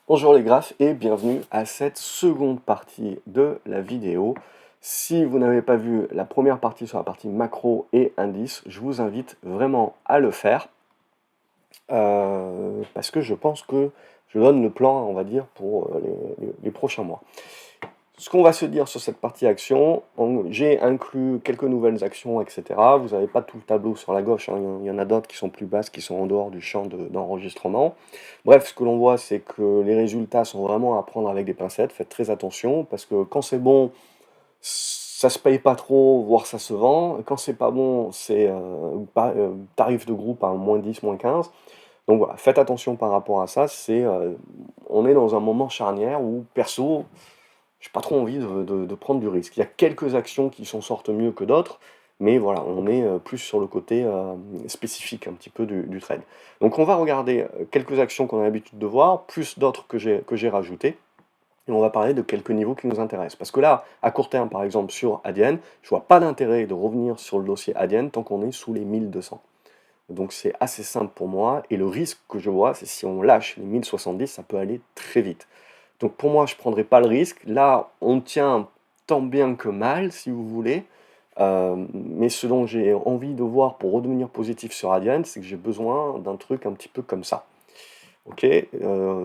Bonjour les graphes et bienvenue à cette seconde partie de la vidéo. Si vous n'avez pas vu la première partie sur la partie macro et indice, je vous invite vraiment à le faire parce que je pense que je donne le plan, on va dire, pour les prochains mois. Ce qu'on va se dire sur cette partie action, j'ai inclus quelques nouvelles actions, etc. Vous n'avez pas tout le tableau sur la gauche, hein. Il y en a d'autres qui sont plus basses, qui sont en dehors du champ d'enregistrement. Bref, ce que l'on voit, c'est que les résultats sont vraiment à prendre avec des pincettes. Faites très attention, parce que quand c'est bon, ça se paye pas trop, voire ça se vend. Quand c'est pas bon, c'est tarif de groupe à moins 10, moins 15. Donc voilà, faites attention par rapport à ça. On est dans un moment charnière où, perso, j'ai pas trop envie de prendre du risque. Il y a quelques actions qui s'en sortent mieux que d'autres, mais voilà, on est plus sur le côté spécifique un petit peu du trade. Donc on va regarder quelques actions qu'on a l'habitude de voir, plus d'autres que j'ai rajoutées, et on va parler de quelques niveaux qui nous intéressent. Parce que là, à court terme, par exemple, sur Adyen, je vois pas d'intérêt de revenir sur le dossier Adyen tant qu'on est sous les 1200. Donc c'est assez simple pour moi, et le risque que je vois, c'est si on lâche les 1070, ça peut aller très vite. Donc pour moi, je ne prendrai pas le risque. Là, on tient tant bien que mal, si vous voulez. Mais ce dont j'ai envie de voir pour redevenir positif sur Adyen, c'est que j'ai besoin d'un truc un petit peu comme ça. Ok.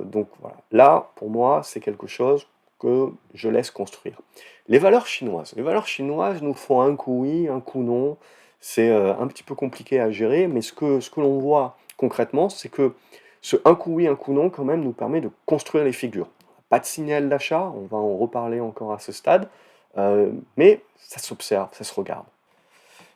Donc voilà. Là, pour moi, c'est quelque chose que je laisse construire. Les valeurs chinoises. Les valeurs chinoises nous font un coup oui, un coup non. C'est un petit peu compliqué à gérer, mais ce que l'on voit concrètement, c'est que ce un coup oui, un coup non, quand même, nous permet de construire les figures. Pas de signal d'achat, on va en reparler encore à ce stade, mais ça s'observe, ça se regarde.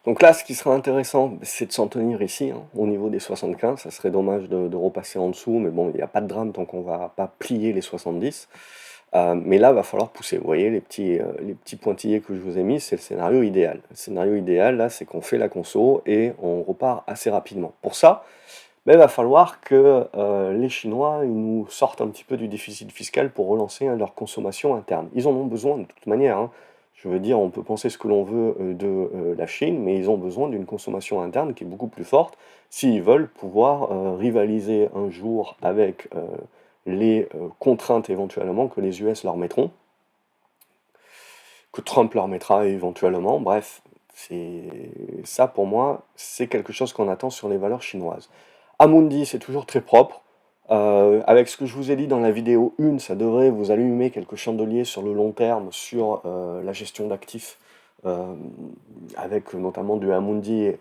Donc là, ce qui serait intéressant, c'est de s'en tenir ici, hein, au niveau des 75. Ça serait dommage de repasser en dessous, mais bon, il n'y a pas de drame tant qu'on va pas plier les 70. Mais là, il va falloir pousser. Vous voyez, les petits pointillés que je vous ai mis, c'est le scénario idéal. Le scénario idéal, là, c'est qu'on fait la conso et on repart assez rapidement. Pour ça, ben, il va falloir que les Chinois ils nous sortent un petit peu du déficit fiscal pour relancer leur consommation interne. Ils en ont besoin de toute manière, hein. Je veux dire, on peut penser ce que l'on veut de la Chine, mais ils ont besoin d'une consommation interne qui est beaucoup plus forte s'ils veulent pouvoir rivaliser un jour avec les contraintes éventuellement que les US leur mettront, que Trump leur mettra éventuellement. Bref, ça pour moi, c'est quelque chose qu'on attend sur les valeurs chinoises. Amundi, c'est toujours très propre. Avec ce que je vous ai dit dans la vidéo 1, ça devrait vous allumer quelques chandeliers sur le long terme sur la gestion d'actifs, euh, avec notamment du Amundi.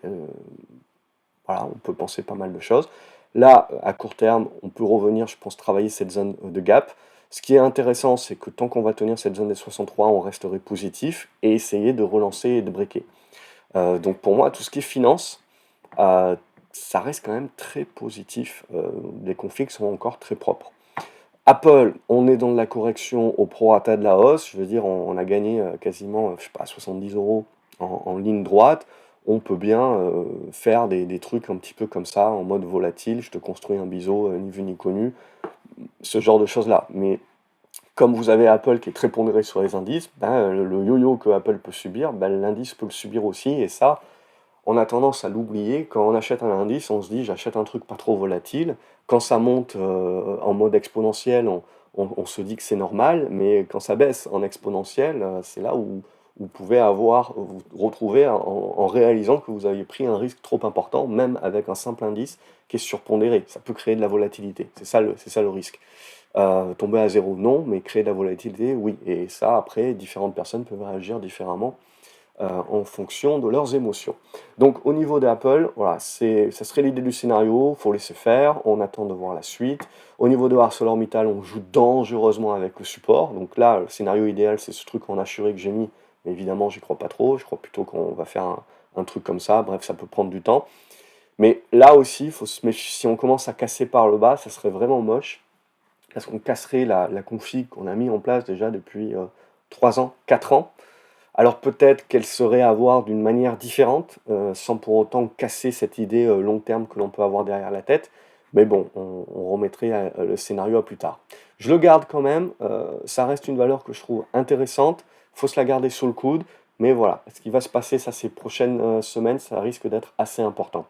Voilà, on peut penser pas mal de choses. Là, à court terme, on peut revenir, je pense, travailler cette zone de gap. Ce qui est intéressant, c'est que tant qu'on va tenir cette zone des 63, on resterait positif et essayer de relancer et de breaker. Donc pour moi, tout ce qui est finance, euh, ça reste quand même très positif. Les conflits sont encore très propres. Apple, on est dans de la correction au prorata de la hausse. Je veux dire, on a gagné quasiment, je sais pas, 70 euros en ligne droite. On peut bien faire des trucs un petit peu comme ça, en mode volatile. Je te construis un biseau, ni vu ni connu. Ce genre de choses-là. Mais comme vous avez Apple qui est très pondéré sur les indices, ben, le yo-yo que Apple peut subir, ben, l'indice peut le subir aussi. Et ça, on a tendance à l'oublier. Quand on achète un indice, on se dit j'achète un truc pas trop volatile. Quand ça monte en mode exponentiel, on se dit que c'est normal, mais quand ça baisse en exponentiel, c'est là où vous pouvez vous retrouver en réalisant que vous avez pris un risque trop important, même avec un simple indice qui est surpondéré. Ça peut créer de la volatilité. C'est ça le risque. Tomber à zéro, non, mais créer de la volatilité, oui. Et ça, après, différentes personnes peuvent réagir différemment en fonction de leurs émotions. Donc au niveau d'Apple, voilà, ça serait l'idée du scénario, faut laisser faire, on attend de voir la suite. Au niveau de ArcelorMittal, on joue dangereusement avec le support. Donc là, le scénario idéal, c'est ce truc en assuré que j'ai mis, mais évidemment, j'y crois pas trop. Je crois plutôt qu'on va faire un truc comme ça. Bref, ça peut prendre du temps. Mais là aussi, si on commence à casser par le bas, ça serait vraiment moche, parce qu'on casserait la config qu'on a mis en place déjà depuis 3 ans, 4 ans. Alors peut-être qu'elle serait à voir d'une manière différente, sans pour autant casser cette idée long terme que l'on peut avoir derrière la tête. Mais bon, on remettrait le scénario à plus tard. Je le garde quand même, ça reste une valeur que je trouve intéressante, il faut se la garder sous le coude. Mais voilà, ce qui va se passer ça ces prochaines semaines, ça risque d'être assez important.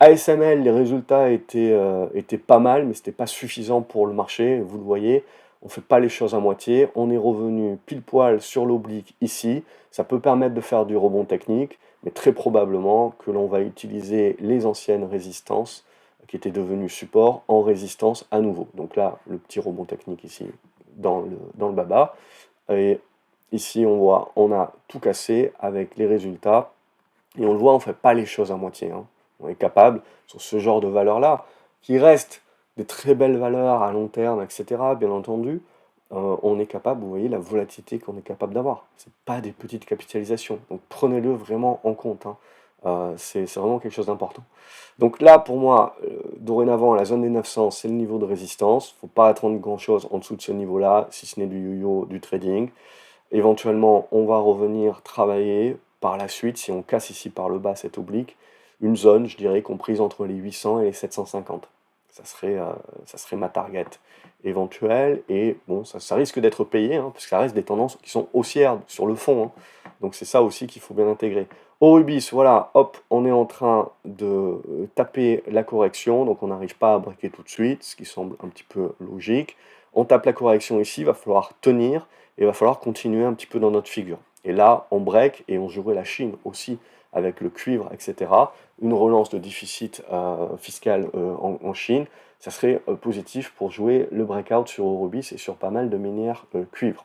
ASML, les résultats étaient pas mal, mais c'était pas suffisant pour le marché. Vous le voyez, on fait pas les choses à moitié. On est revenu pile poil sur l'oblique ici. Ça peut permettre de faire du rebond technique, mais très probablement que l'on va utiliser les anciennes résistances qui étaient devenues support en résistance à nouveau. Donc là, le petit rebond technique ici dans le baba. Et ici, on voit, on a tout cassé avec les résultats. Et on le voit, on ne fait pas les choses à moitié, hein. On est capable, sur ce genre de valeurs-là, qui restent des très belles valeurs à long terme, etc., bien entendu, on est capable, vous voyez la volatilité qu'on est capable d'avoir. Ce pas des petites capitalisations. Donc prenez-le vraiment en compte, hein. C'est vraiment quelque chose d'important. Donc là, pour moi, dorénavant, la zone des 900, c'est le niveau de résistance. Il ne faut pas attendre grand-chose en dessous de ce niveau-là, si ce n'est du yo-yo, du trading. Éventuellement, on va revenir travailler par la suite, si on casse ici par le bas cette oblique, une zone, je dirais, comprise entre les 800 et les 750. Ça serait ma target éventuelle. Et bon, ça risque d'être payé, hein, parce que ça reste des tendances qui sont haussières sur le fond, hein. Donc c'est ça aussi qu'il faut bien intégrer. Au Rubis, voilà, hop, on est en train de taper la correction, donc on n'arrive pas à breaker tout de suite, ce qui semble un petit peu logique. On tape la correction ici, il va falloir tenir, et il va falloir continuer un petit peu dans notre figure. Et là, on break, et on jouerait la Chine aussi, avec le cuivre, etc. Une relance de déficit fiscal en Chine, ça serait positif pour jouer le breakout sur Eurobis et sur pas mal de minières cuivre.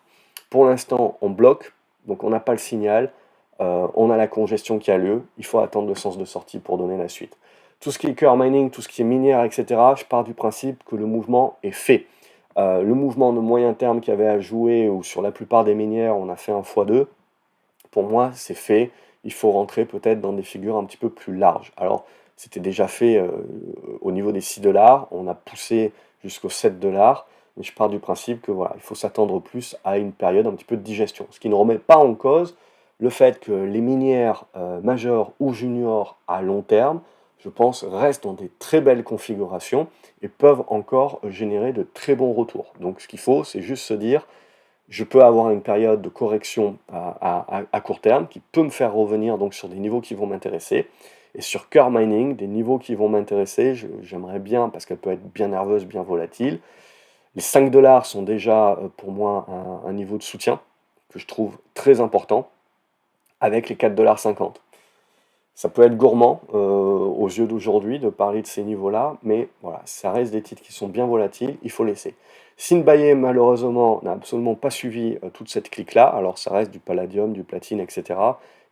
Pour l'instant, on bloque, donc on n'a pas le signal, on a la congestion qui a lieu, il faut attendre le sens de sortie pour donner la suite. Tout ce qui est core mining, tout ce qui est minière, etc., je pars du principe que le mouvement est fait. Le mouvement de moyen terme qu'il y avait à jouer, ou sur la plupart des minières, on a fait un x2, pour moi, c'est fait. Il faut rentrer peut-être dans des figures un petit peu plus larges. Alors, c'était déjà fait au niveau des 6 dollars, on a poussé jusqu'aux 7 dollars, mais je pars du principe que voilà, il faut s'attendre plus à une période un petit peu de digestion. Ce qui ne remet pas en cause le fait que les minières majeures ou juniors à long terme, je pense, restent dans des très belles configurations et peuvent encore générer de très bons retours. Donc ce qu'il faut, c'est juste se dire, je peux avoir une période de correction à court terme qui peut me faire revenir donc sur des niveaux qui vont m'intéresser. Et sur Core Mining, des niveaux qui vont m'intéresser, j'aimerais bien, parce qu'elle peut être bien nerveuse, bien volatile. Les 5 dollars sont déjà pour moi un niveau de soutien que je trouve très important, avec les 4,50 $. Ça peut être gourmand aux yeux d'aujourd'hui de parler de ces niveaux-là, mais voilà, ça reste des titres qui sont bien volatiles, il faut laisser. Sinbaye, malheureusement, n'a absolument pas suivi toute cette clique-là, alors ça reste du palladium, du platine, etc.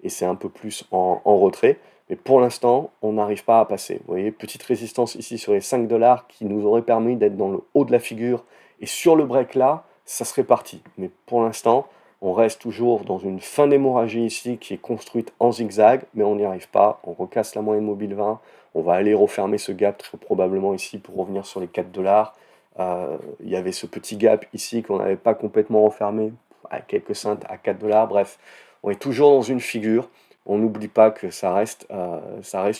Et c'est un peu plus en retrait, mais pour l'instant, on n'arrive pas à passer. Vous voyez, petite résistance ici sur les 5 dollars qui nous aurait permis d'être dans le haut de la figure, et sur le break là, ça serait parti. Mais pour l'instant, on reste toujours dans une fin d'hémorragie ici qui est construite en zigzag, mais on n'y arrive pas. On recasse la moyenne mobile 20. On va aller refermer ce gap très probablement ici pour revenir sur les 4 dollars. Il y avait ce petit gap ici qu'on n'avait pas complètement refermé à quelques cents à 4 dollars. Bref, on est toujours dans une figure. On n'oublie pas que ça reste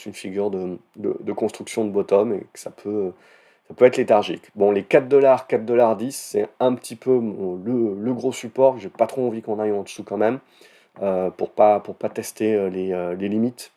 une figure de construction de bottom et que ça peut être léthargique. Bon, les 4 dollars, 4,10 $, c'est un petit peu le gros support. J'ai pas trop envie qu'on aille en dessous quand même, pour pas tester les limites.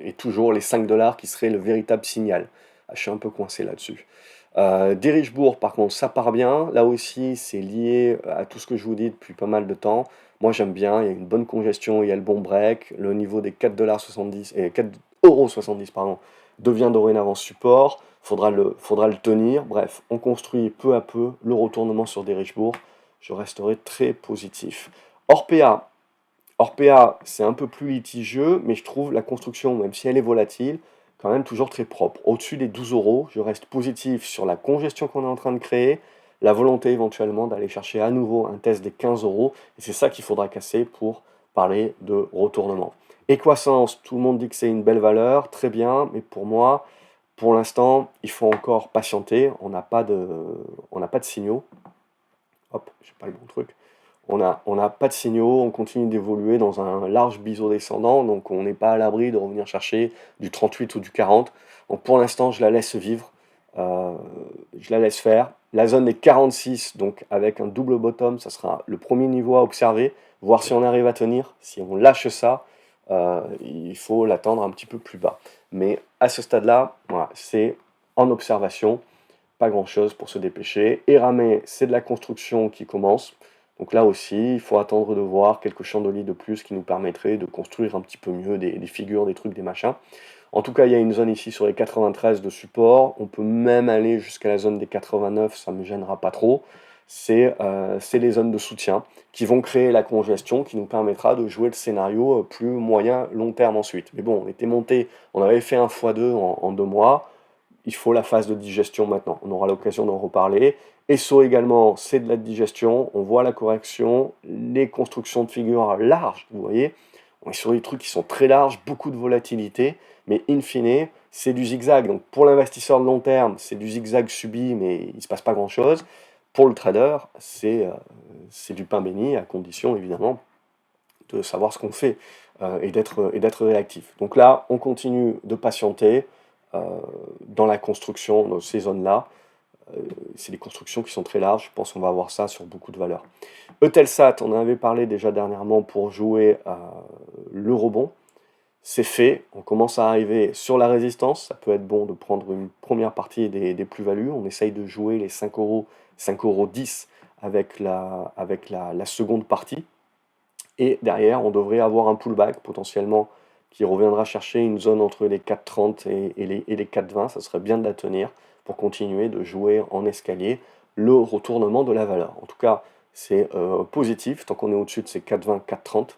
Et toujours les 5 dollars qui seraient le véritable signal. Ah, je suis un peu coincé là-dessus. Derichebourg, par contre, ça part bien. Là aussi, c'est lié à tout ce que je vous dis depuis pas mal de temps. Moi, j'aime bien. Il y a une bonne congestion, il y a le bon break. Le niveau des 4,70 $ et 4,70 €, pardon, devient dorénavant support. Faudra le tenir. Bref, on construit peu à peu le retournement sur Derichebourg. Je resterai très positif. Orpea, Orpea, c'est un peu plus litigieux, mais je trouve la construction, même si elle est volatile, quand même toujours très propre. Au-dessus des 12 euros, je reste positif sur la congestion qu'on est en train de créer, la volonté éventuellement d'aller chercher à nouveau un test des 15 euros, et c'est ça qu'il faudra casser pour parler de retournement. Equasens, tout le monde dit que c'est une belle valeur, très bien, mais pour moi, pour l'instant, il faut encore patienter, on n'a pas de signaux. Hop, j'ai pas le bon truc. On n'a pas de signaux, on continue d'évoluer dans un large biseau descendant, donc on n'est pas à l'abri de revenir chercher du 38 ou du 40. Donc pour l'instant, je la laisse vivre, je la laisse faire. La zone des 46, donc avec un double bottom, ça sera le premier niveau à observer, voir si on arrive à tenir. Si on lâche ça, il faut l'attendre un petit peu plus bas. Mais à ce stade-là, voilà, c'est en observation, pas grand-chose pour se dépêcher. Eramet, c'est de la construction qui commence. Donc là aussi, il faut attendre de voir quelques chandeliers de plus qui nous permettraient de construire un petit peu mieux des figures, des trucs, des machins. En tout cas, il y a une zone ici sur les 93 de support. On peut même aller jusqu'à la zone des 89, ça ne me gênera pas trop. C'est les zones de soutien qui vont créer la congestion qui nous permettra de jouer le scénario plus moyen, long terme ensuite. Mais bon, on était monté, on avait fait un x2 en 2 mois. Il faut la phase de digestion maintenant. On aura l'occasion d'en reparler. ESSO également, c'est de la digestion. On voit la correction, les constructions de figures larges, vous voyez. On est sur des trucs qui sont très larges, beaucoup de volatilité, mais in fine, c'est du zigzag. Donc pour l'investisseur de long terme, c'est du zigzag subi, mais il ne se passe pas grand-chose. Pour le trader, c'est du pain béni, à condition évidemment de savoir ce qu'on fait et d'être réactif. Donc là, on continue de patienter dans la construction de ces zones-là. C'est des constructions qui sont très larges, je pense qu'on va avoir ça sur beaucoup de valeurs. Eutelsat, on en avait parlé déjà dernièrement pour jouer le rebond. C'est fait, on commence à arriver sur la résistance, ça peut être bon de prendre une première partie des plus-values, on essaye de jouer les 5 euros, 5,10 € avec la seconde partie, et derrière on devrait avoir un pullback potentiellement qui reviendra chercher une zone entre les 4,30 et les 4,20, ça serait bien de la tenir pour continuer de jouer en escalier le retournement de la valeur. En tout cas, c'est positif tant qu'on est au-dessus de ces 4,20, 4,30.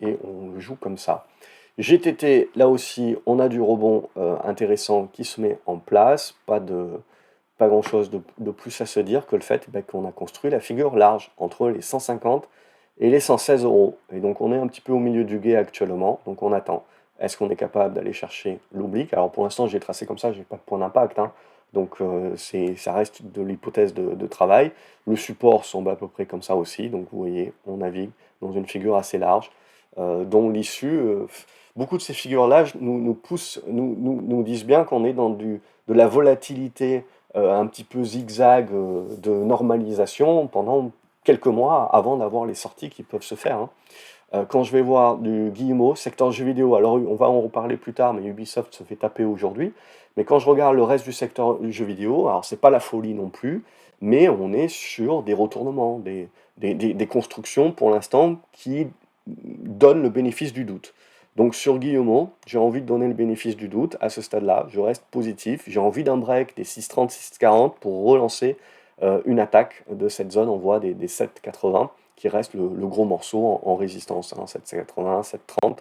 Et on joue comme ça. GTT, là aussi, on a du rebond intéressant qui se met en place. Pas grand-chose de plus à se dire que le fait qu'on a construit la figure large entre les 150 et les 116 euros. Et donc on est un petit peu au milieu du gué actuellement, donc on attend. Est-ce qu'on est capable d'aller chercher l'oblique? Alors pour l'instant j'ai tracé comme ça, j'ai pas de point d'impact, hein. Donc ça reste de l'hypothèse de travail. Le support semble à peu près comme ça aussi, donc vous voyez, on navigue dans une figure assez large, dont l'issue, beaucoup de ces figures-là nous poussent, nous disent bien qu'on est dans de la volatilité un petit peu zigzag de normalisation pendant quelques mois avant d'avoir les sorties qui peuvent se faire, hein. Quand je vais voir du Guillemot, secteur jeux vidéo, alors on va en reparler plus tard, mais Ubisoft se fait taper aujourd'hui. Mais quand je regarde le reste du secteur jeux vidéo, alors c'est pas la folie non plus, mais on est sur des retournements, des constructions pour l'instant qui donnent le bénéfice du doute. Donc sur Guillemot, j'ai envie de donner le bénéfice du doute à ce stade-là, je reste positif, j'ai envie d'un break des 6,30, 6,40 pour relancer une attaque de cette zone, on voit des 7,80 qui reste le gros morceau en résistance, hein, 7,80, 7,30.